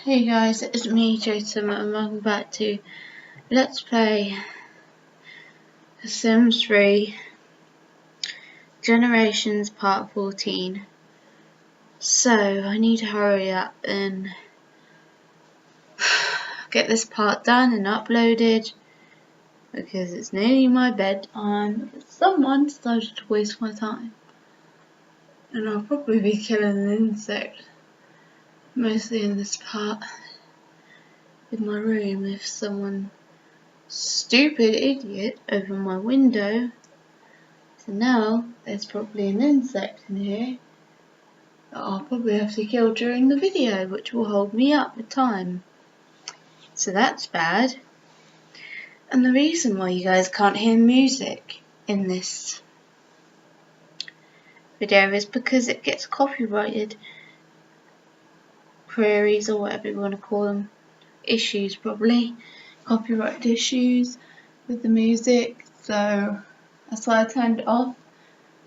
Hey guys, it's me, Jason, and welcome back to Let's Play The Sims 3 Generations Part 14. So, I need to hurry up and get this part done and uploaded because it's nearly my bedtime. Someone decided to waste my time. And I'll probably be killing an insect, mostly in this part, in my room if someone stupid idiot opened my window. So now there's probably an insect in here that I'll probably have to kill during the video, which will hold me up with time. So that's bad. And the reason why you guys can't hear music in this video is because it gets copyrighted queries, or whatever you want to call them. Issues, probably. Copyright issues with the music. So that's why I turned it off.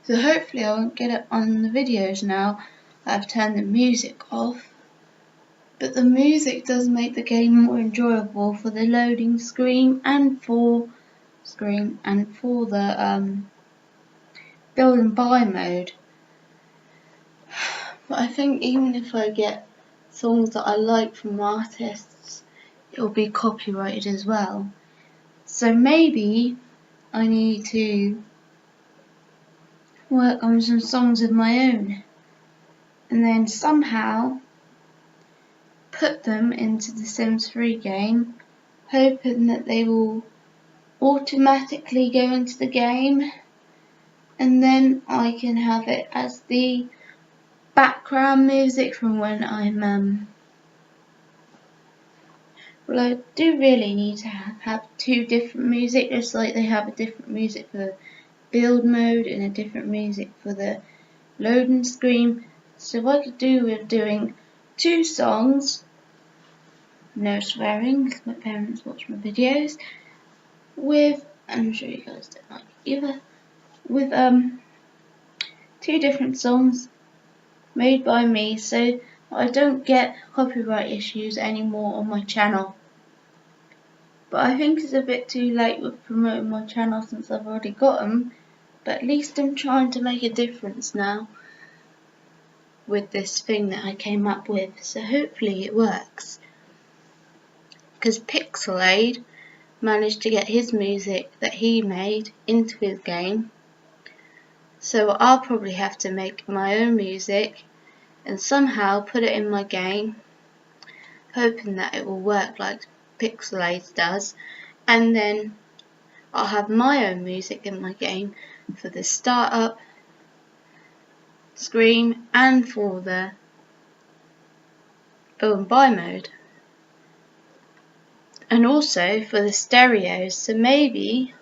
So hopefully I won't get it on the videos now that I've turned the music off. But the music does make the game more enjoyable for the loading screen and for the build and buy mode. But I think even if I get songs that I like from artists, it will be copyrighted as well. So maybe I need to work on some songs of my own and then somehow put them into the Sims 3 game, hoping that they will automatically go into the game, and then I can have it as the background music from when I'm well, I do really need to have two different music, just like they have a different music for the build mode and a different music for the loading screen. So I could do with doing two songs, no swearing because my parents watch my videos, with, I'm sure you guys don't like either, with two different songs made by me, so I don't get copyright issues anymore on my channel. But I think it's a bit too late with promoting my channel since I've already got them, but at least I'm trying to make a difference now with this thing that I came up with, so hopefully it works. Because Pixelade managed to get his music that he made into his game, so I'll probably have to make my own music and somehow put it in my game, hoping that it will work like Pixelade does, and then I'll have my own music in my game for the startup screen and for the build and buy mode, and also for the stereos. So maybe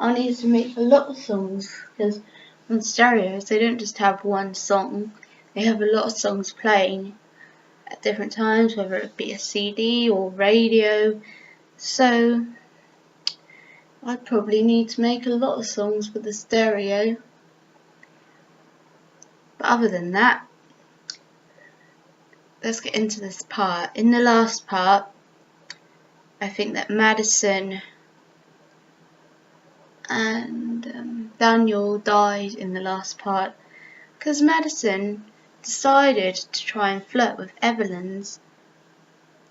I need to make a lot of songs, because on stereos they don't just have one song, they have a lot of songs playing at different times, whether it be a CD or radio. So I'd probably need to make a lot of songs for the stereo. But other than that, let's get into this part. In the last part, I think that Madison and Daniel died in the last part because Madison decided to try and flirt with Evelyn's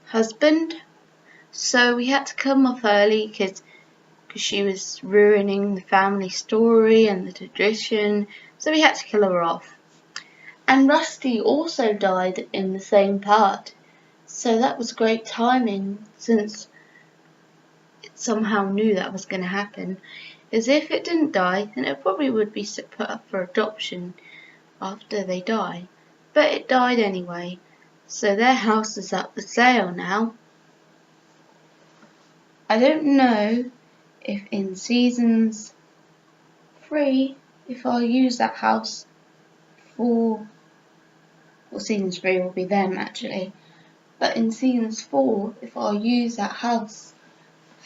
husband. So we had to come off early because she was ruining the family story and the tradition. So we had to kill her off. And Rusty also died in the same part. So that was great timing, since it somehow knew that was going to happen. As if it didn't die, then it probably would be put up for adoption after they die. But it died anyway, so their house is up for sale now. I don't know if in seasons 3, if I'll use that house for, well, seasons 3 will be them actually, but in seasons 4, if I'll use that house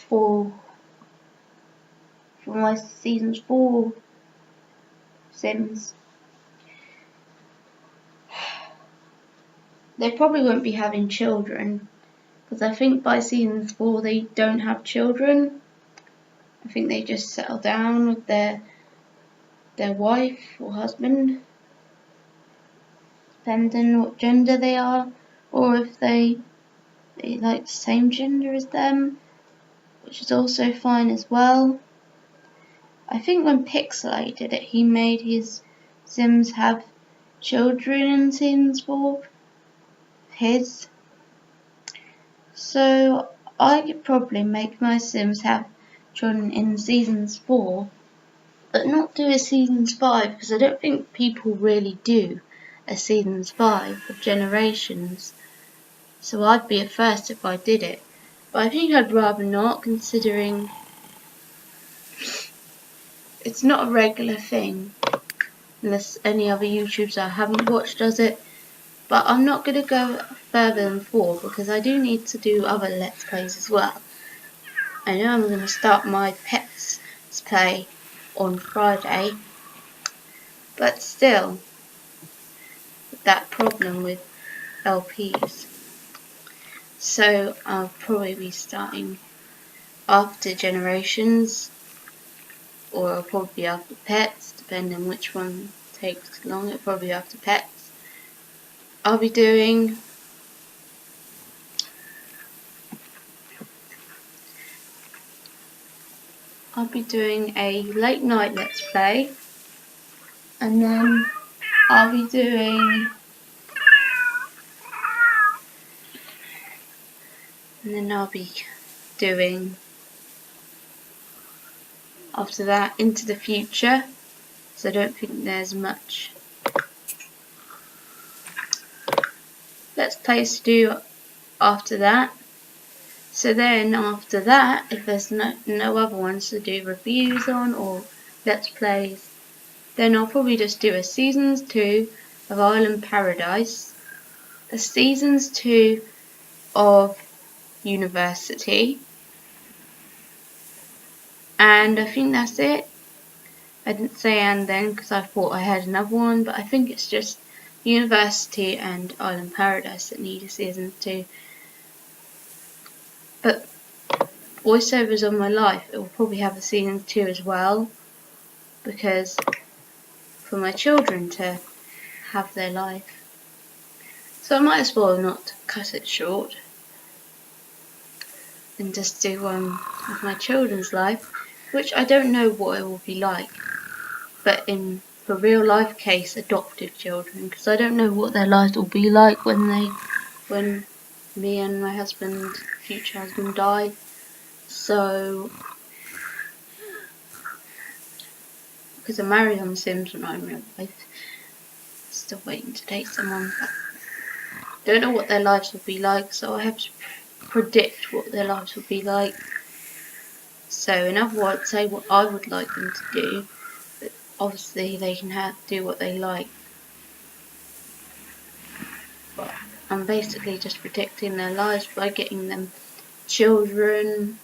for my seasons 4 Sims. they probably won't be having children, because I think by season 4 they don't have children. I think they just settle down with their wife or husband, depending what gender they are, or if they like the same gender as them, which is also fine as well. I think when Pixelate did it, he made his Sims have children in season 4. His. So I could probably make my Sims have children in seasons 4, but not do a seasons 5, because I don't think people really do a seasons 5 of Generations. So I'd be a first if I did it. But I think I'd rather not, considering it's not a regular thing, unless any other YouTubers I haven't watched does it. But I'm not going to go further than 4, because I do need to do other Let's Plays as well. I know I'm going to start my Pets Play on Friday, but still, that problem with LPs. So I'll probably be starting after Generations, or I'll probably be after Pets, depending which one takes longer. Probably after Pets. I'll be doing a late night Let's Play, and then I'll be doing after that Into the Future, so I don't think there's much Let's Plays to do after that. So then after that, if there's no other ones to do reviews on or Let's Plays, then I'll probably just do a seasons 2 of Island Paradise, a seasons 2 of University, and I think that's it. I didn't say and then because I thought I had another one, but I think it's just University and Island Paradise that need a season 2. But Voiceovers of My Life, it will probably have a season 2 as well, because for my children to have their life. So I might as well not cut it short and just do one of my children's life, which I don't know what it will be like, but in for real life case, adopted children, because I don't know what their lives will be like when me and my husband, future husband, die. So, because I'm married on Sims and I'm in real life, still waiting to date someone, but don't know what their lives will be like, so I have to predict what their lives will be like. So in other words, say what I would like them to do, but obviously they can do what they like. But I'm basically just predicting their lives by getting them children.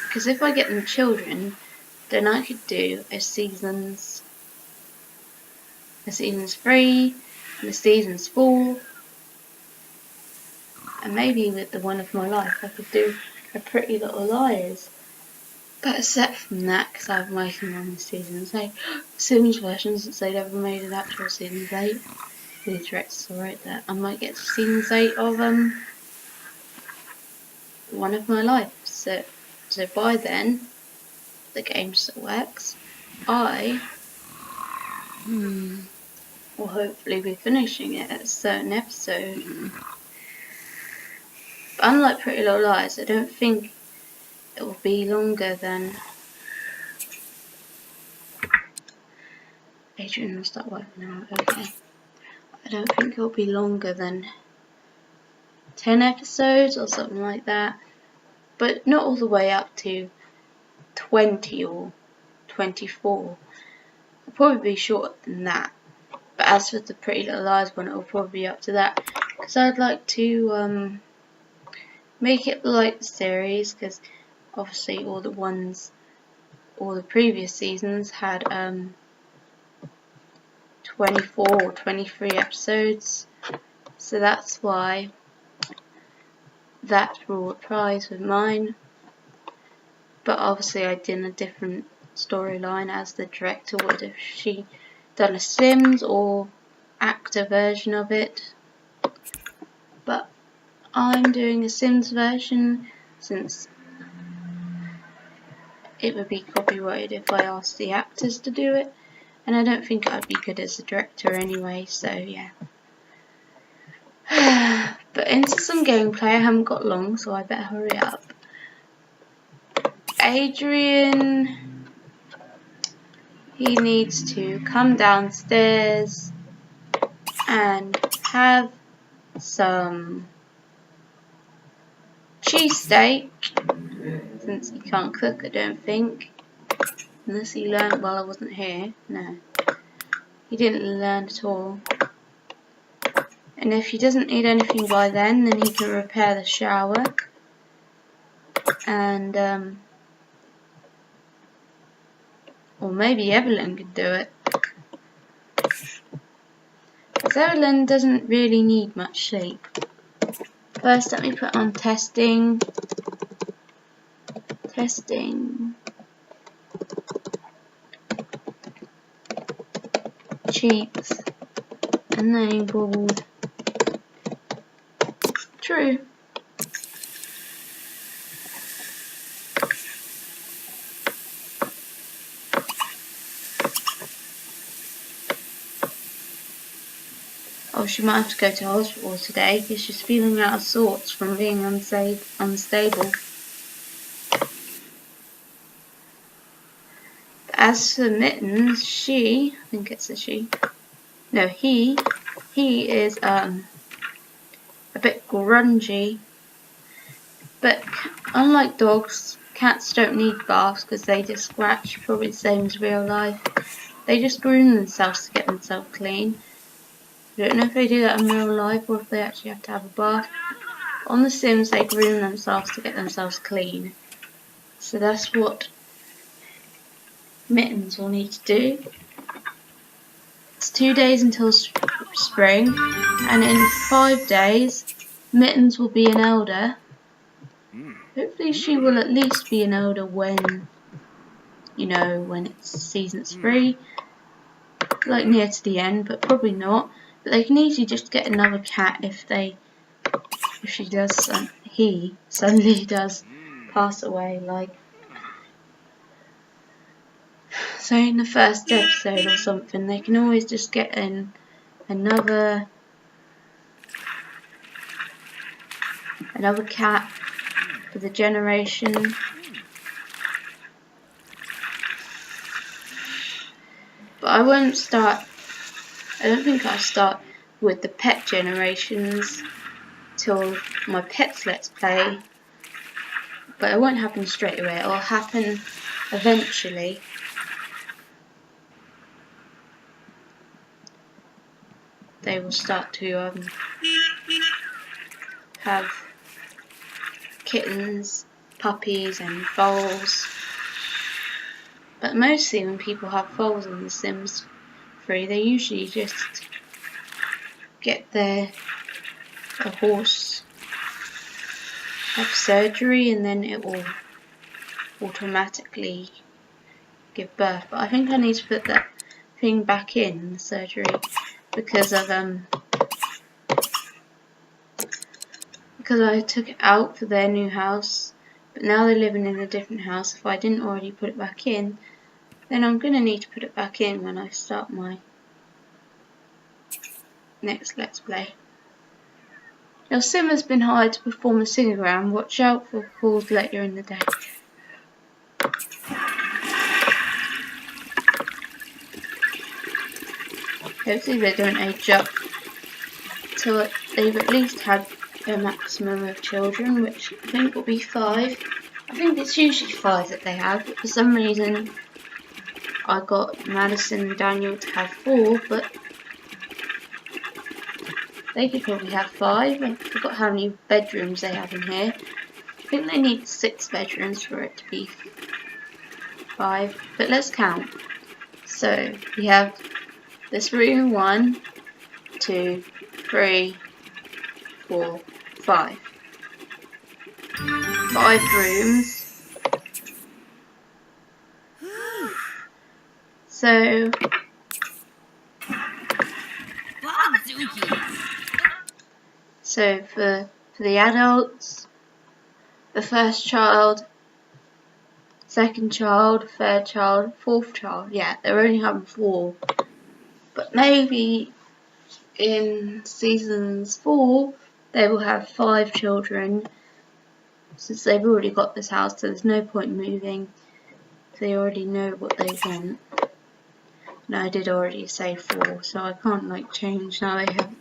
Because if I get them children, then I could do a seasons 3, and a seasons 4, and maybe with the one of my life I could do a Pretty Little Liars. But aside from that, because I'm working on the seasons 8 Sims version, since they'd ever made an actual seasons 8, the directors will write that I might get to seasons 8 of One of My Life. So by then, the game still works. I will hopefully be finishing it at a certain episode. But unlike Pretty Little Lies, I don't think it will be longer than... Adrian will start working now, okay. I don't think it will be longer than 10 episodes or something like that. But not all the way up to 20 or 24. It'll probably be shorter than that. But as for the Pretty Little Lies one, it'll probably be up to that. Because I'd like to make it like the series, because obviously all the previous seasons had 24 or 23 episodes, so that's why that rule applies with mine. But obviously I did a different storyline as the director would if she done a Sims or actor version of it. But I'm doing a Sims version since it would be copyrighted if I asked the actors to do it, and I don't think I'd be good as a director anyway, so yeah. But into some gameplay. I haven't got long, so I better hurry up. Adrian, he needs to come downstairs and have some cheesesteak, since he can't cook, I don't think, unless he learned while I wasn't here. No, he didn't learn at all. And if he doesn't need anything by then he can repair the shower, and or maybe Evelyn could do it. Because Evelyn doesn't really need much sleep. First, let me put on testing. Cheats enabled. True. Oh, she might have to go to hospital today because she's feeling out of sorts from being unstable. As for Mittens, I think it's a she. No, he is a bit grungy. But unlike dogs, cats don't need baths because they just scratch, probably the same as real life. They just groom themselves to get themselves clean. I don't know if they do that in real life or if they actually have to have a bath. On The Sims, they groom themselves to get themselves clean. So that's what Mittens will need to do. It's 2 days until spring, and in 5 days, Mittens will be an elder. Hopefully she will at least be an elder when it's season 3, like near to the end, but probably not. But they can easily just get another cat if he suddenly does pass away, like so in the first episode or something. They can always just get in another cat for the generation. But I don't think I'll start with the pet generations till my Pets Let's Play. But it won't happen straight away, it'll happen eventually. They will start to have kittens, puppies and foals. But mostly when people have foals in The Sims 3, they usually just get a horse, have surgery, and then it will automatically give birth. But I think I need to put that thing back in, the surgery, because I took it out for their new house. But now they're living in a different house. If I didn't already put it back in, then I'm going to need to put it back in when I start my next Let's Play. Now, Sim has been hired to perform a sing-around. Watch out for calls later in the day. Hopefully they don't age up till they've at least had a maximum of children, which I think will be 5. I think it's usually 5 that they have, but for some reason I got Madison and Daniel to have 4, but they could probably have 5. I forgot how many bedrooms they have in here. I think they need 6 bedrooms for it to be 5, but let's count. So we have This room, 1, 2, 3, 4, 5. 5 rooms. So for the adults, the first child, second child, third child, fourth child, yeah, they're only having 4. But maybe in seasons 4 they will have 5 children, since they've already got this house, so there's no point moving. They already know what they want. No, I did already say 4, so I can't like change now they have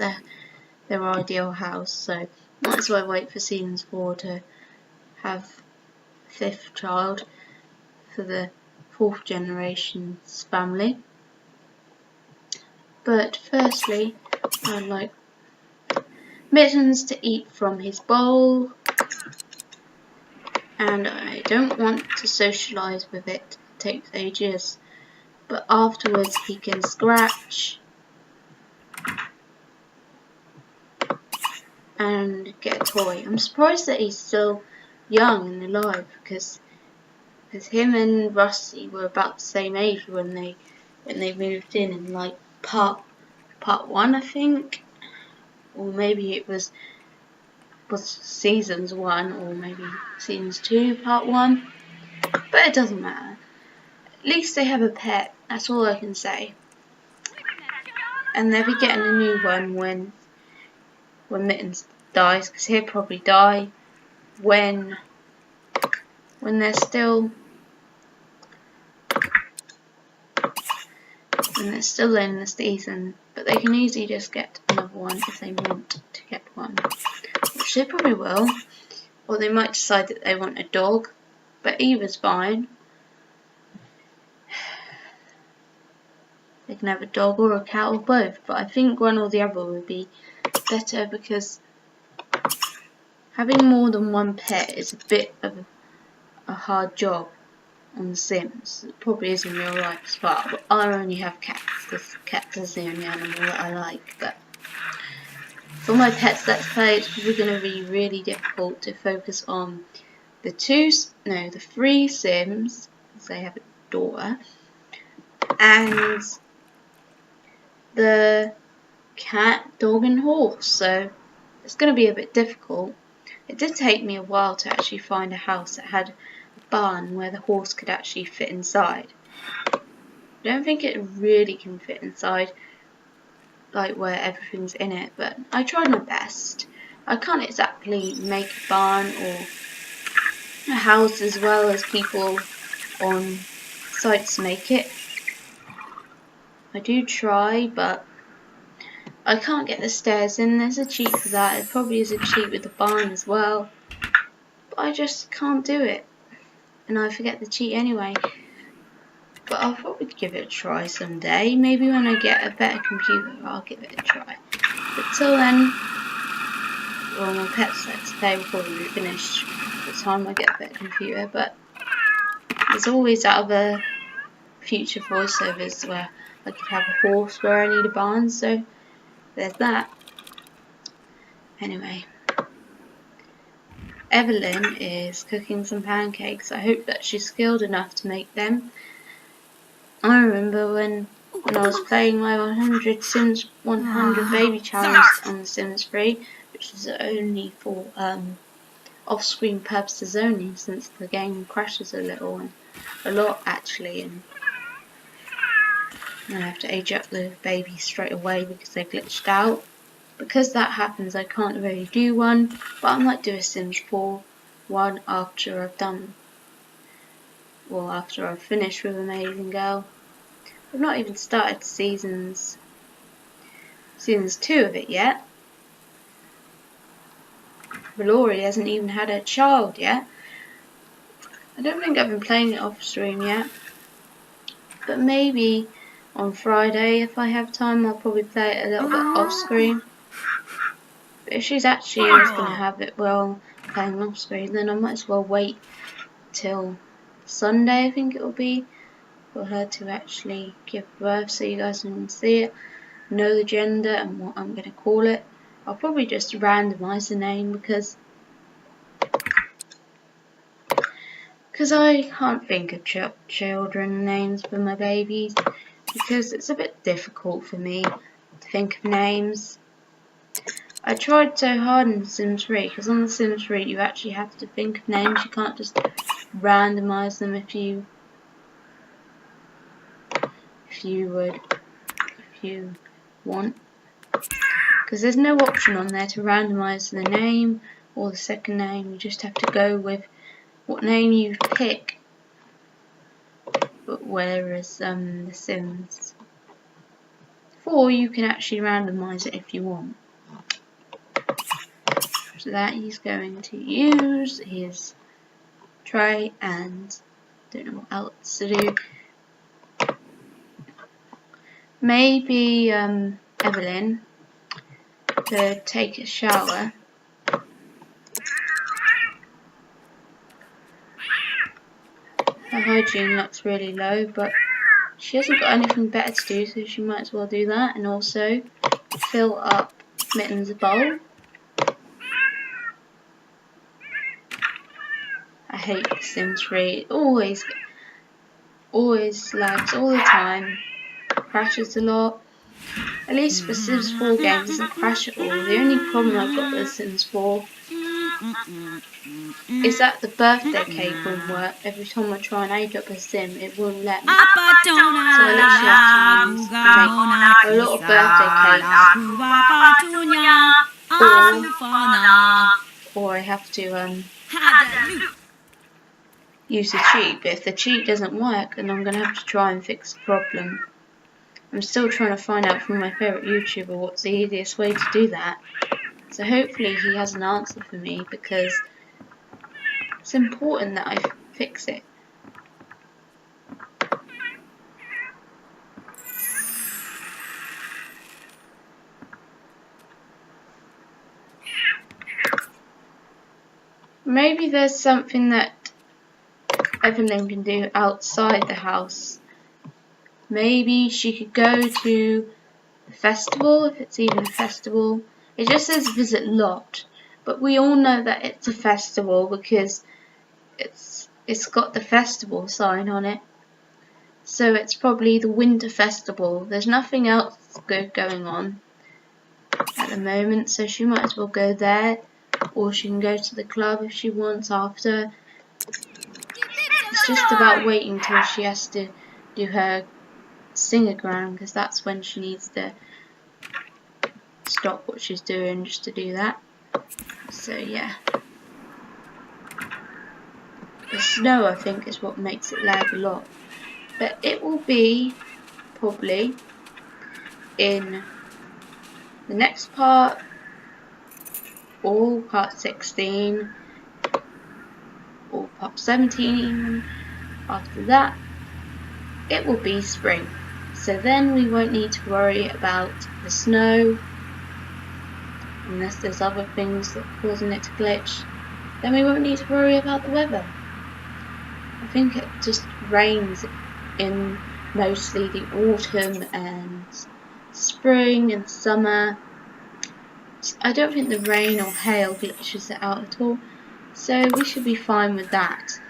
their ideal house, so might as well wait for seasons 4 to have 5th child for the 4th generation's family. But firstly, I'd like Mittens to eat from his bowl, and I don't want to socialise with it. It takes ages, but afterwards he can scratch and get a toy. I'm surprised that he's still young and alive, because him and Rusty were about the same age when they moved in like part 1, I think, or maybe it was seasons 1, or maybe seasons 2 part 1, but it doesn't matter. At least they have a pet, that's all I can say. And they'll be getting a new one when Mittens dies, because he'll probably die when they're still in the season, but they can easily just get another one if they want to get one, which they probably will, or they might decide that they want a dog, but either's fine. They can have a dog or a cat or both, but I think one or the other would be better, because having more than one pet is a bit of a hard job on The Sims. It probably is in real life as well, but I only have cats, because cats is the only animal that I like. But for my pets let's play, it's probably going to be really difficult to focus on the 3 Sims, because they have a daughter, and the cat, dog and horse, so it's going to be a bit difficult. It did take me a while to actually find a house that had a barn where the horse could actually fit inside. I don't think it really can fit inside, like where everything's in it, but I tried my best. I can't exactly make a barn or a house as well as people on sites make it. I do try, but I can't get the stairs in. There's a cheat for that. It probably is a cheat with the barn as well, but I just can't do it, and I forget the cheat anyway. But I'll probably give it a try someday. Maybe when I get a better computer I'll give it a try. But till then, well, my pets let's play will probably be finished by the time I get a better computer, but there's always other future voiceovers where I could have a horse where I need a barn, so there's that. Anyway, Evelyn is cooking some pancakes. I hope that she's skilled enough to make them. I remember when I was playing my 100 Sims 100 baby challenge on The Sims 3, which is only for off-screen purposes only, since the game crashes a lot actually, and I have to age up the babies straight away because they glitched out. Because that happens, I can't really do one, but I might do a Sims 4 one after I've finished with Amazing Girl. I've not even started seasons 2 of it yet. Valori hasn't even had a child yet. I don't think I've been playing it off stream yet, but maybe on Friday if I have time I'll probably play it a little bit off screen. But if she's actually going to have it while playing off screen, then I might as well wait till Sunday, I think it will be, for her to actually give birth, so you guys can see it, know the gender and what I'm going to call it. I'll probably just randomise the name because I can't think of children names for my babies, because it's a bit difficult for me to think of names. I tried so hard in The Sims 3, because on The Sims 3 you actually have to think of names, you can't just randomise them if you want, because there's no option on there to randomise the name or the second name. You just have to go with what name you pick. But whereas The Sims 4 you can actually randomise it if you want. So that he's going to use his tray and don't know what else to do. Maybe Evelyn to take a shower. Her hygiene looks really low, but she hasn't got anything better to do, so she might as well do that, and also fill up Mitten's bowl. I hate The Sims 3. It always lags all the time, crashes a lot. At least for Sims 4 games it doesn't crash at all. The only problem I've got with Sims 4 is that the birthday cake won't work. Every time I try and age up a sim, it won't let me. So I literally have to make a lot of birthday cakes, or I have to use the cheat. But if the cheat doesn't work, then I'm going to have to try and fix the problem. I'm still trying to find out from my favourite YouTuber what's the easiest way to do that. So hopefully he has an answer for me, because it's important that I fix it. Maybe there's something that Evelyn can do outside the house. Maybe she could go to a festival, if it's even a festival. It just says visit lot, but we all know that it's a festival because it's got the festival sign on it. So it's probably the winter festival. There's nothing else good going on at the moment, so she might as well go there, or she can go to the club if she wants after. It's just about waiting till she has to do her singogram, because that's when she needs to stop what she's doing just to do that. So yeah, the snow I think is what makes it lag a lot, but it will be probably in the next part, or part 16, or part 17 even. After that it will be spring, so then we won't need to worry about the snow, unless there's other things that are causing it to glitch. Then we won't need to worry about the weather. I think it just rains in mostly the autumn and spring and summer. I don't think the rain or hail glitches it out at all, so we should be fine with that.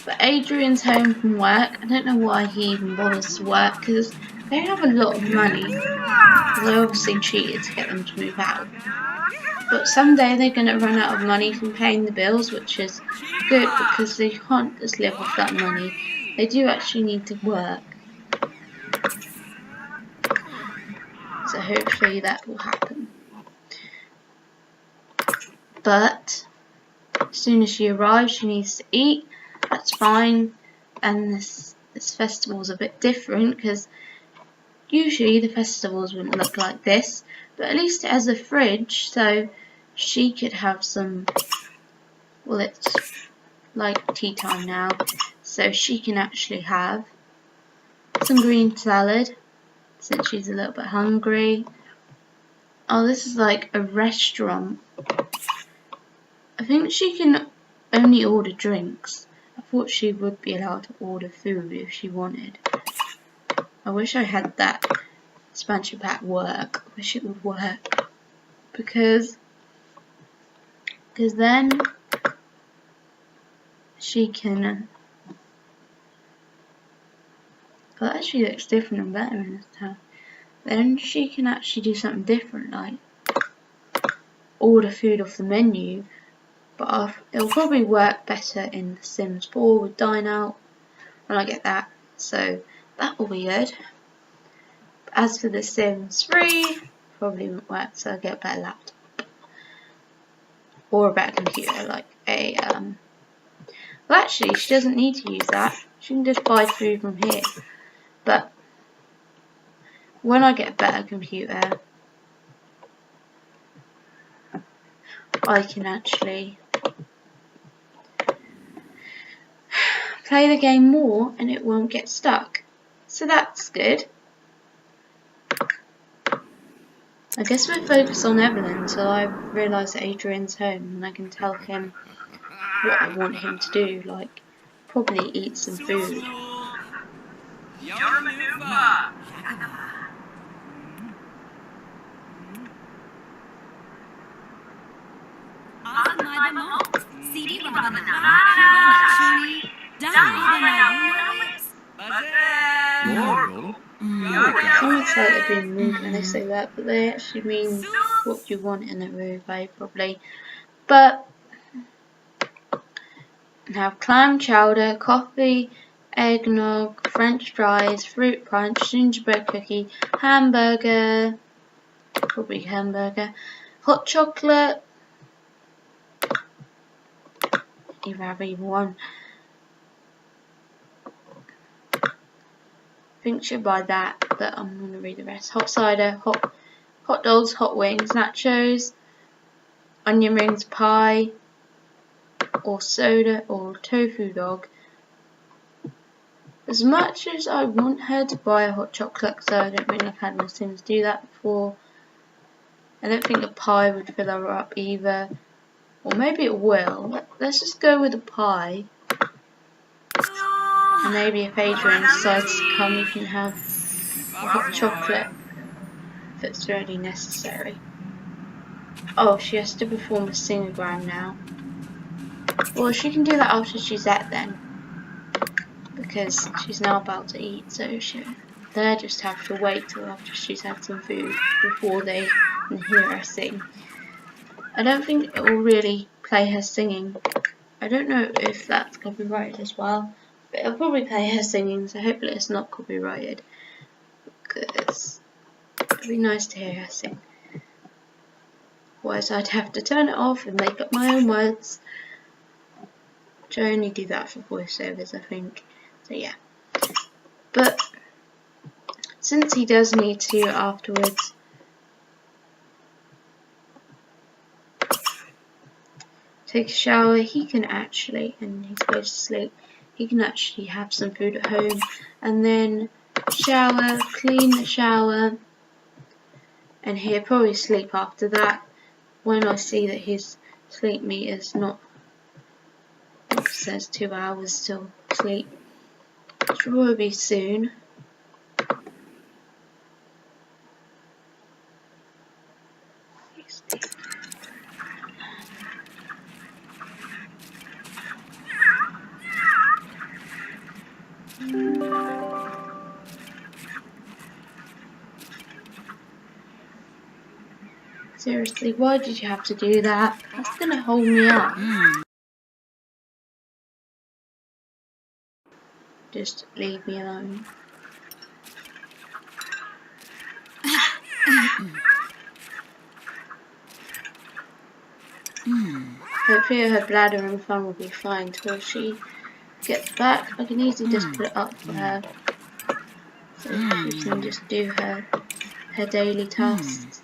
But Adrian's home from work. I don't know why he even bothers to work, because they have a lot of money, because I obviously cheated to get them to move out. But someday they're going to run out of money from paying the bills, which is good because they can't just live off that money. They do actually need to work. So hopefully that will happen. But as soon as she arrives, she needs to eat. That's fine. And this festival's a bit different, because usually the festivals wouldn't look like this. But at least it has a fridge, so she could have some, well, it's like tea time now, so she can actually have some green salad since she's a little bit hungry. Oh, this is like a restaurant. I think she can only order drinks. I thought she would be allowed to order food if she wanted. I wish I had that expansion pack work. I wish it would work. Because then she can... Well, that actually looks different and better in this tab. Then she can actually do something different, like order food off the menu. But it'll probably work better in The Sims 4 with Dine Out when I get that. So that will be good. But as for The Sims 3, probably won't work, so I'll get a better laptop. Or a better computer, like a well, actually she doesn't need to use that. She can just buy food from here. But when I get a better computer, I can actually play the game more and it won't get stuck. So that's good. I guess we'll focus on Evelyn until I realise that Adrian's home and I can tell him what I want him to do, like probably eat some food. Sounds like they're being rude when they say that, but they actually mean what you want in a rude way, probably. But have clam chowder, coffee, eggnog, French fries, fruit punch, gingerbread cookie, hamburger, probably hamburger, hot chocolate. Either have either one. I think she'll buy that, but I'm going to read the rest. Hot cider, hot dogs, hot wings, nachos, onion rings, pie, or soda, or tofu dog. As much as I want her to buy a hot chocolate, because I don't really have had my Sims do that before, I don't think a pie would fill her up either. Or maybe it will. Let's just go with a pie. And maybe if Adrian decides to come, we can have a hot chocolate if it's really necessary. Oh, she has to perform a singogram now. Well, she can do that after she's at then. Because she's now about to eat, so they just have to wait till after she's had some food before they can hear her sing. I don't think it will really play her singing. I don't know if that's copyrighted as well. But it'll probably play her singing, so hopefully it's not copyrighted. Because it'd be nice to hear her sing. Otherwise I'd have to turn it off and make up my own words. Which I only do that for voiceovers, I think. So yeah. But since he does need to afterwards take a shower, he can actually, and he's going to sleep, he can actually have some food at home and then shower, clean the shower, and he'll probably sleep after that when I see that his sleep meter's not, it says 2 hours till sleep, which will probably be soon. Seriously, why did you have to do that? That's gonna hold me up. Just leave me alone. Hopefully her bladder and thumb will be fine till she gets back. I can easily just put it up for her, so she can just do her daily tasks.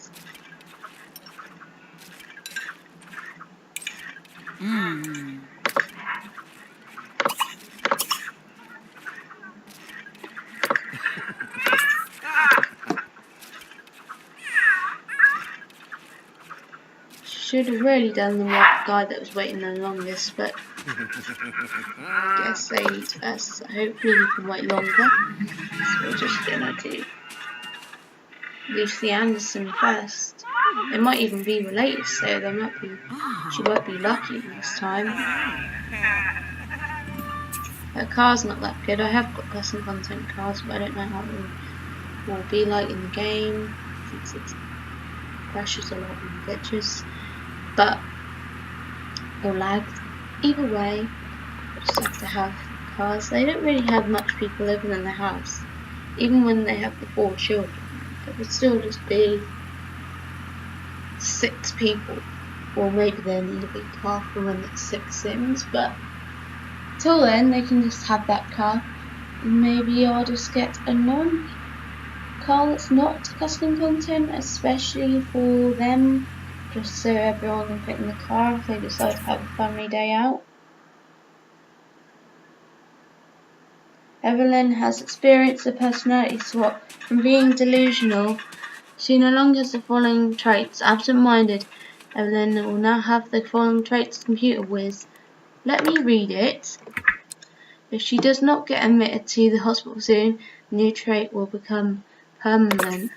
should have really done the guy that was waiting the longest, but I guess ladies first, so hopefully he can wait longer. So we're just gonna do Lucy Anderson first. They might even be related, so she might be lucky this time. Her car's not that good. I have got custom content cars, but I don't know how it will be like in the game, since it crashes a lot and glitches, but or lags. Either way, we just have to have cars. They don't really have much people living in the house, even when they have the 4 children. It would still just be 6 people, or maybe they need a big car for when it's 6 Sims, but till then they can just have that car. And maybe I'll just get a car that's not custom content, especially for them, just so everyone can fit in the car if they decide to have a family day out. Evelyn has experienced a personality swap. From being delusional, she no longer has the following traits. Absent-minded, Evelyn will now have the following traits. Computer whiz. Let me read it. If she does not get admitted to the hospital soon, the new trait will become permanent.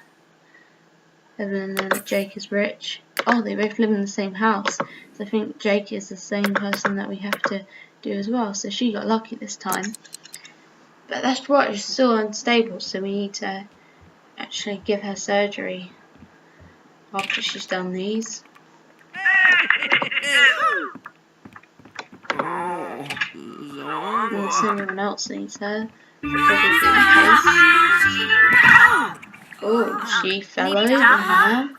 Evelyn and Jake is rich. Oh, they both live in the same house. So I think Jake is the same person that we have to do as well. So she got lucky this time. But that's right, she's still unstable, so we need to actually give her surgery after she's done these. Unless anyone else needs her. Oh, she fell over now.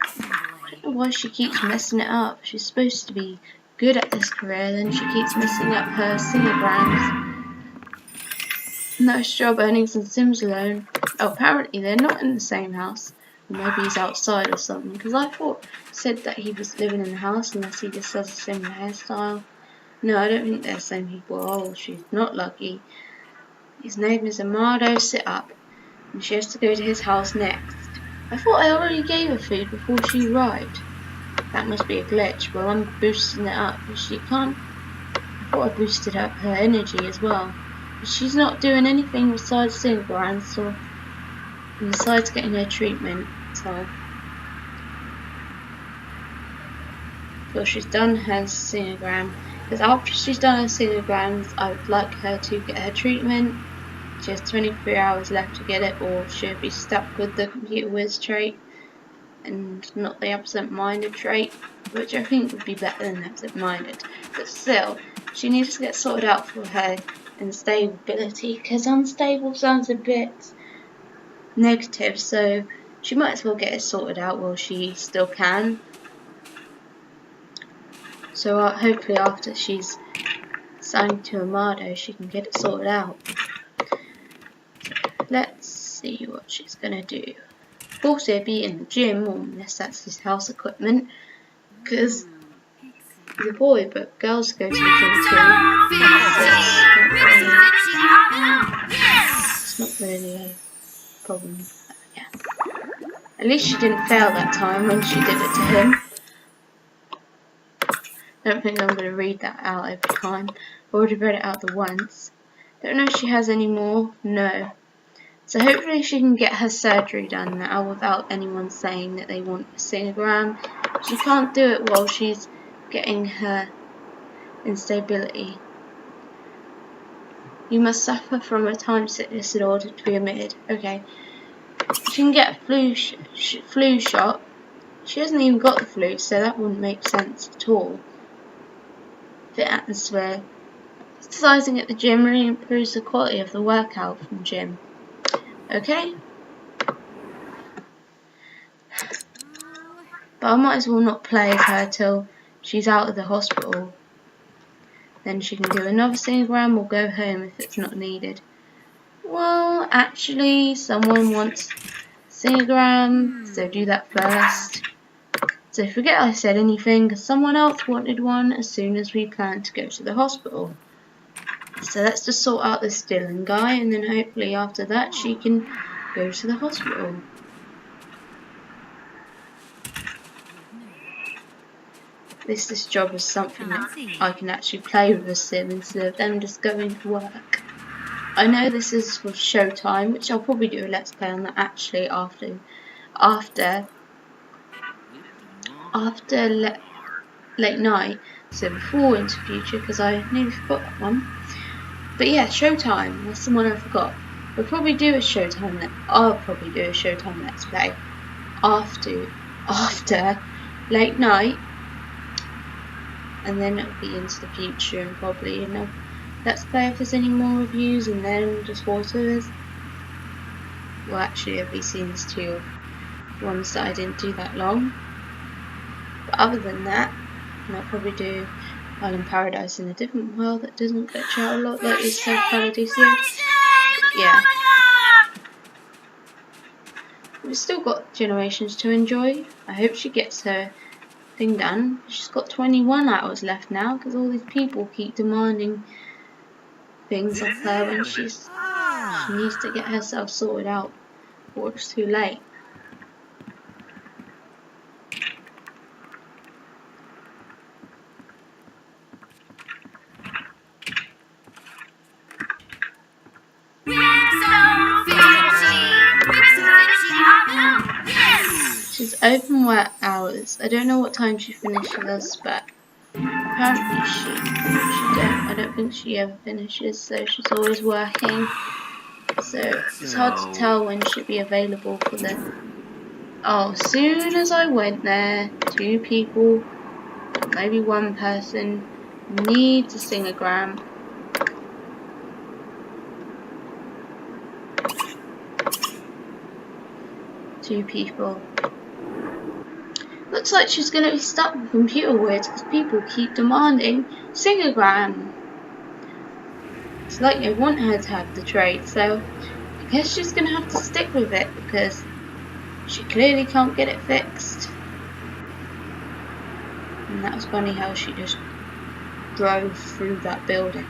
I don't know why she keeps messing it up. She's supposed to be good at this career, then she keeps messing up her Singagrams. Nice job earning some Sims alone. Oh, apparently they're not in the same house. Or maybe he's outside or something. Because I thought it said that he was living in the house unless he just has a similar hairstyle. No, I don't think they're the same people. Oh, she's not lucky. His name is Amado Sit Up. And she has to go to his house next. I thought I already gave her food before she arrived. That must be a glitch. Well, I'm boosting it up. But she can't. I thought I boosted up her energy as well. She's not doing anything besides Singagrams or besides getting her treatment, so well, she's done her Singagram. Because after she's done her Singagrams, I would like her to get her treatment. She has 23 hours left to get it, or she'll be stuck with the computer whiz trait and not the absent-minded trait, which I think would be better than absent-minded. But still, she needs to get sorted out for her instability, because unstable sounds a bit negative, so she might as well get it sorted out while she still can. So hopefully after she's signed to Amado, she can get it sorted out. So let's see what she's gonna do. Of course he'll be in the gym, unless that's his house equipment, because he's a boy, but girls go to the gym too. It's not really a problem. Yeah. At least she didn't fail that time when she did it to him. Don't think I'm going to read that out every time. I've already read it out the once. Don't know if she has any more. No. So hopefully she can get her surgery done now without anyone saying that they want a Singagram. She can't do it while she's getting her instability. You must suffer from a time sickness in order to be admitted. Okay. She can get a flu shot. She hasn't even got the flu, so that wouldn't make sense at all. Fit atmosphere. Exercising at the gym really improves the quality of the workout from gym. Okay. But I might as well not play as her till she's out of the hospital. Then she can do another Singagram or go home if it's not needed. Well, actually, someone wants Singagram, so do that first. So forget I said anything, because someone else wanted one as soon as we planned to go to the hospital. So let's just sort out this Dylan guy, and then hopefully after that she can go to the hospital. this job is something that I can actually play with a sim instead of them just going to work. I know this is for Showtime, which I'll probably do a let's play on that actually after late night, so before Into Future, because I nearly forgot that one. But yeah, Showtime, that's the one I forgot. I'll probably do a Showtime let's play after late night, and then it'll be Into the Future, and probably let's play if there's any more reviews, and then just voiceovers. Well, actually, it'll be scenes 2 of ones that I didn't do that long. But other than that, I'll probably do Island Paradise in a different world that doesn't glitch out a lot, like is Paradisia. Yeah. We've still got Generations to enjoy. I hope she gets her thing done. She's got 21 hours left now because all these people keep demanding things of her when she needs to get herself sorted out before it's too late. She's open work hours. I don't know what time she finishes, but apparently I don't think she ever finishes, so she's always working. So it's hard to tell when she'll be available for the... Oh, as soon as I went there, 2 people, maybe 1 person, needs a singogram. Two people. Looks like she's going to be stuck with computer words because people keep demanding singogram. It's like they want her to have the trade, so I guess she's going to have to stick with it because she clearly can't get it fixed. And that was funny how she just drove through that building.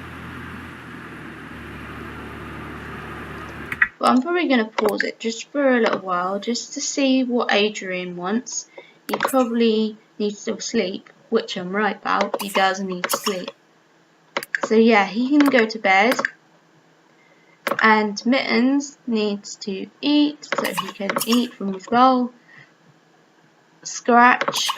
But I'm probably going to pause it just for a little while just to see what Adrian wants. He probably needs to sleep, which I'm right about. He does need to sleep. So yeah, he can go to bed. And Mittens needs to eat, so he can eat from his bowl. Scratch.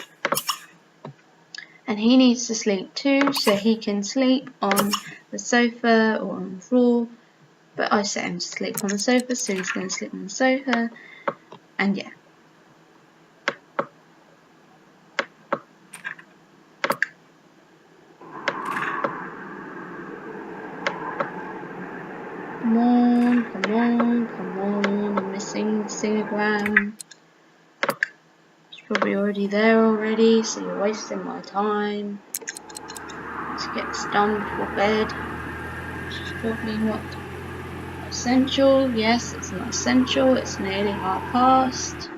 And he needs to sleep too, so he can sleep on the sofa or on the floor. But I set him to sleep on the sofa, so he's going to sleep on the sofa. And yeah. Come on, come on, come on. I'm missing the singogram. It's probably already there already, so you're wasting my time. Let's get this done before bed. Which is probably not essential. Yes, it's not essential. It's nearly past.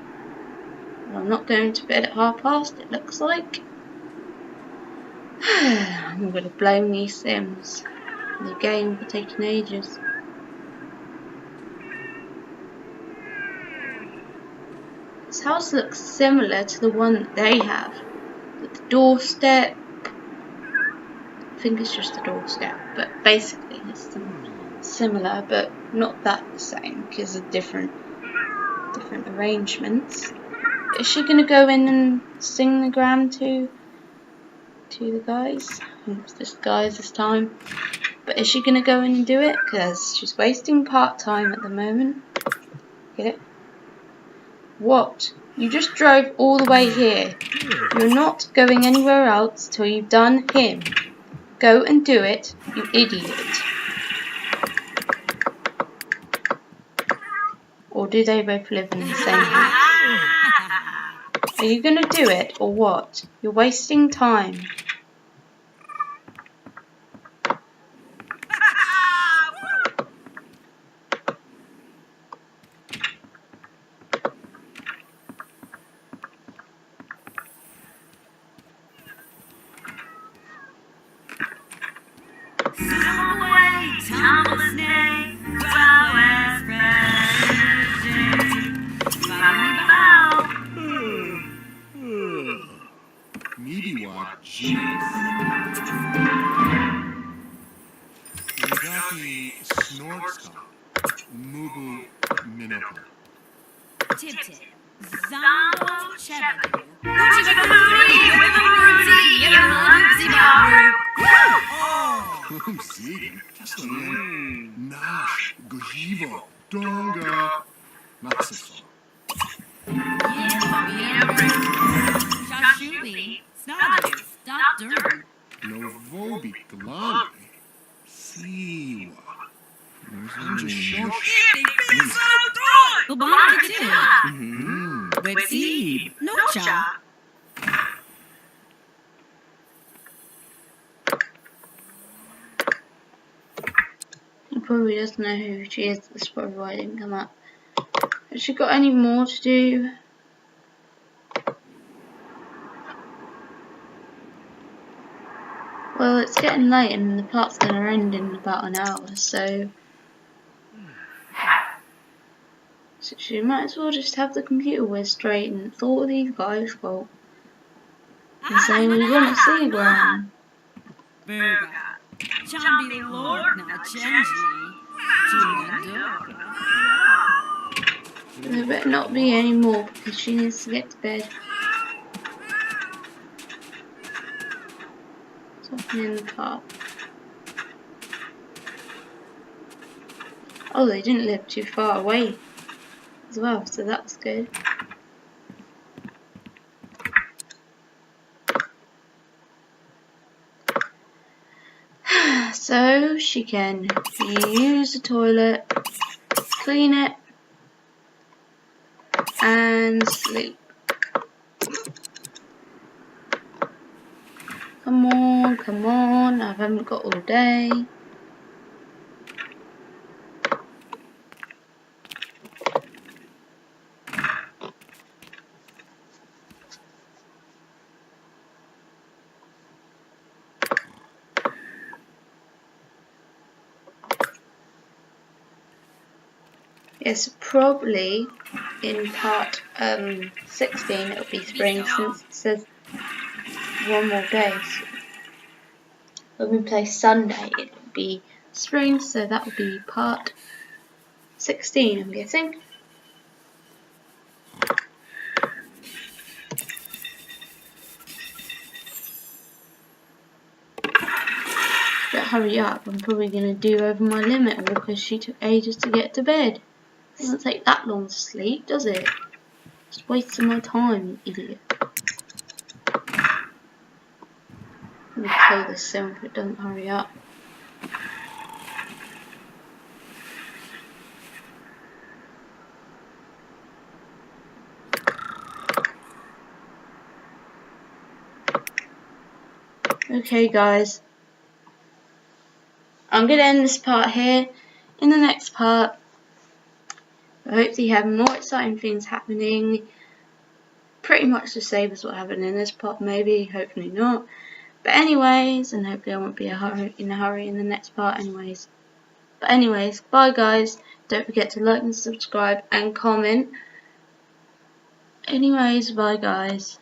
Well, I'm not going to bed at past, it looks like. I'm going to blame these Sims. The game for taking ages. This house looks similar to the one that they have. With the doorstep. I think it's just the doorstep, but basically it's similar, but not that the same because of different arrangements. Is she gonna go in and sing the gram to the guys? It's just guys this time. But is she gonna go in and do it? Because she's wasting part-time at the moment. Get it? What? You just drove all the way here. You're not going anywhere else till you've done him. Go and do it, you idiot. Or do they both live in the same house? Are you going to do it or what? You're wasting time. Legati Snortska, Mubu Minoka. Tip-tip, Zombo Chebadu. Uchi Siegen, Nash, Gojivo, Donga, Naxisva. Shashubi, Snadu, Dun. Novobi, Galandri, Siwa. Ubana Websib, Nocha. He probably doesn't know who she is, that's probably why it didn't come up. Has she got any more to do? Well, it's getting late and the part's going to end in about an hour, so she might as well just have the computer whiz straight and it's all these guys' fault. And saying we want to see Graham. Burga. Chambi Lord na Chenji. There better not be any more because she needs to get to bed. Something in the car. Oh, they didn't live too far away as well, so that was good. So she can use the toilet, clean it, and sleep. Come on, I haven't got all day. Yes, probably in part 16 it'll be spring since it says one more day. So when we play Sunday it'll be spring, so that will be part 16 I'm guessing. But hurry up, I'm probably going to do over my limit all because she took ages to get to bed. It doesn't take that long to sleep, does it? Just wasting my time, you idiot. I'm going to kill this soon if it doesn't hurry up. Okay guys, I'm going to end this part here. In the next part, I hopefully have more exciting things happening. Pretty much the same as what happened in this part, maybe, hopefully not. But anyways, and hopefully I won't be in a hurry in the next part anyways. But anyways, bye guys. Don't forget to like and subscribe and comment. Anyways, bye guys.